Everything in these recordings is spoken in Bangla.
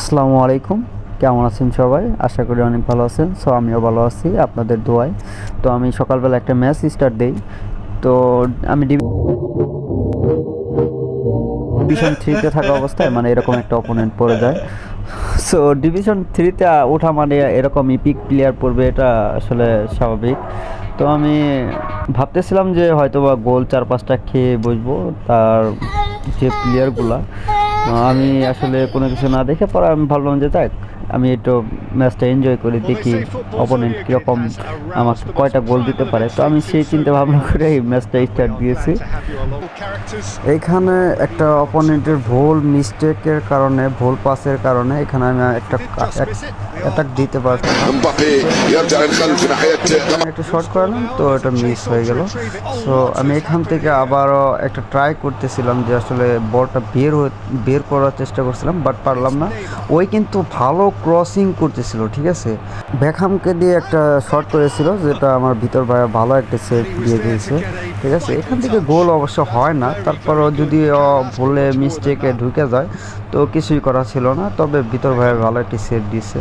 আসসালামু আলাইকুম। কেমন আছেন সবাই? আশা করি অনেক ভালো আছেন। সো আমিও ভালো আছি আপনাদের দোয়ায়। তো আমি সকালবেলা একটা ম্যাচ স্টার্ট দেই। তো আমি ডিভিশন 3 তে থাকা অবস্থায় মানে এরকম একটা অপোনেন্ট পড়ে যায়। সো ডিভিশন 3 তে ওঠা মানে এরকম ইপিক প্লেয়ার পড়বে, এটা আসলে স্বাভাবিক। তো আমি ভাবতেছিলাম যে হয়তোবা গোল 4-5টা খেয়ে বসবো। তার যে প্লেয়ারগুলা আমি আসলে কোনো কিছু না দেখে পরে আমি ভাবলাম যে যাক, আমি একটু ম্যাচটা এনজয় করি, দেখি অপোনেন্ট কীরকম আমাকে কয়টা গোল দিতে পারে। তো আমি সেই চিন্তা ভাবনা করে এই ম্যাচটা স্টার্ট দিয়েছি। এইখানে একটা অপোনেন্টের ভুল মিস্টেকের কারণে, ভুল পাসের কারণে এখানে আমি একটা অ্যাটাক দিতে পারছি না। একটা শর্ট করালাম তো এটা মিস হয়ে গেল। সো আমি এখান থেকে আবারও একটা ট্রাই করতেছিলাম যে আসলে বলটা বের করার চেষ্টা করছিলাম, বাট পারলাম না। ওই কিন্তু ভালো ক্রসিং করতেছিল, ঠিক আছে। বেকহামকে দিয়ে একটা শট করেছিল, যেটা আমার ভিতর ভাইয়া ভালো একটা সেভ দিয়ে দিয়েছে, ঠিক আছে। এখান থেকে গোল অবশ্য হয় না, তারপরও যদি ভুলে মিস্টেকে ঢুকে যায় তো কিছুই করা ছিল না। তবে ভিতর ভাইয়া ভালো একটি সেভ দিয়েছে।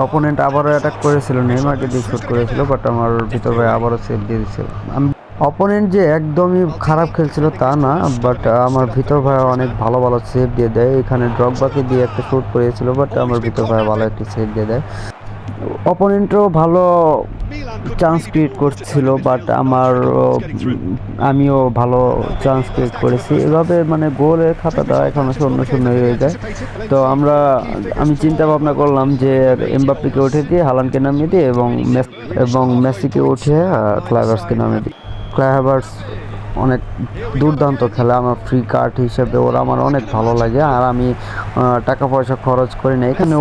অপোনেন্ট আবারও অ্যাটাক করেছিল, নেইমারকে দিয়ে শুট করেছিল, বাট আমার ভিতর ভাই আবারও সেভ দিয়ে দিয়েছিল। আমি অপোনেন্ট যে একদমই খারাপ খেলছিল তা না, বাট আমার ভিতর ভাই অনেক ভালো ভালো সেভ দিয়ে দেয়। এখানে ড্রগবাকে দিয়ে একটা শুট করেছিল, বাট আমার ভিতর ভাই ভালো একটি সেভ দিয়ে দেয়। অপোনেন্টও ভালো চান্স ক্রিয়েট করছিল, বাট আমিও ভালো চান্স ক্রিয়েট করেছি। এভাবে মানে গোলের খাতাটা এখন 0-0 হয়ে যায়। তো আমি চিন্তা ভাবনা করলাম যে এমবাপ্পেকে উঠে দিয়ে হালানকে নামিয়ে দিই এবং মেসিকে উঠে ক্লাইভার্সকে নামিয়ে দিই। ক্লাইভার্স অনেক দুর্দান্ত খেলে, আমার ফ্রি কার্ড হিসেবে ওরা আমার অনেক ভালো লাগে। আর আমি টাকা পয়সা খরচ করি না এখানে।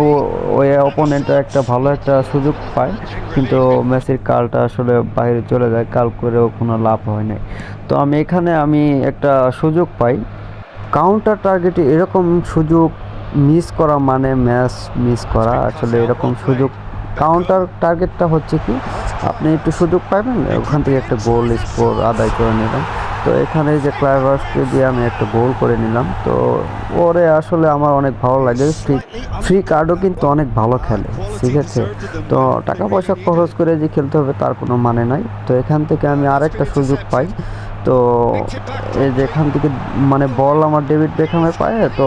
ওই অপোনেন্টটা একটা ভালো একটা সুযোগ পায়, কিন্তু মেসির কালটা আসলে বাইরে চলে যায়, কাল করেও কোনো লাভ হয় নাই। তো আমি একটা সুযোগ পাই কাউন্টার টার্গেটে। এরকম সুযোগ মিস করা মানে ম্যাচ মিস করা। আসলে এরকম সুযোগ কাউন্টার টার্গেটটা হচ্ছে কি, আপনি একটু সুযোগ পাবেন, ওখান থেকে একটা গোল স্কোর আদায় করে নিলাম। তো এখানে যে ক্লাইভার্সকে দিয়ে আমি একটা গোল করে নিলাম। তো ওরে আসলে আমার অনেক ভালো লাগে। ফ্রি কার্ডও কিন্তু অনেক ভালো খেলে, ঠিক আছে। তো টাকা পয়সা খরচ করে যে খেলতে হবে তার কোনো মানে নাই। তো এখান থেকে আমি আরেকটা সুযোগ পাই। তো এই যে এখান থেকে মানে বল আমার ডেভিড বেকহামের পায়ে, তো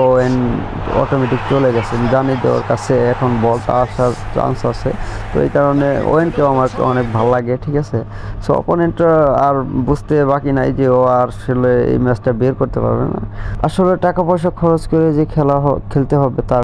অটোমেটিক চলে গেছে। জানি যে ওর কাছে এখন বলটা আসার চান্স আছে। তো এই কারণে ওয়েনকেও আমার অনেক ভালো লাগে, ঠিক আছে। সো অপোনেন্টরা আর বুঝতে বাকি নাই যে ও আর আসলে এই ম্যাচটা বের করতে পারবে না। আসলে টাকা পয়সা খরচ করে যে খেলতে হবে তার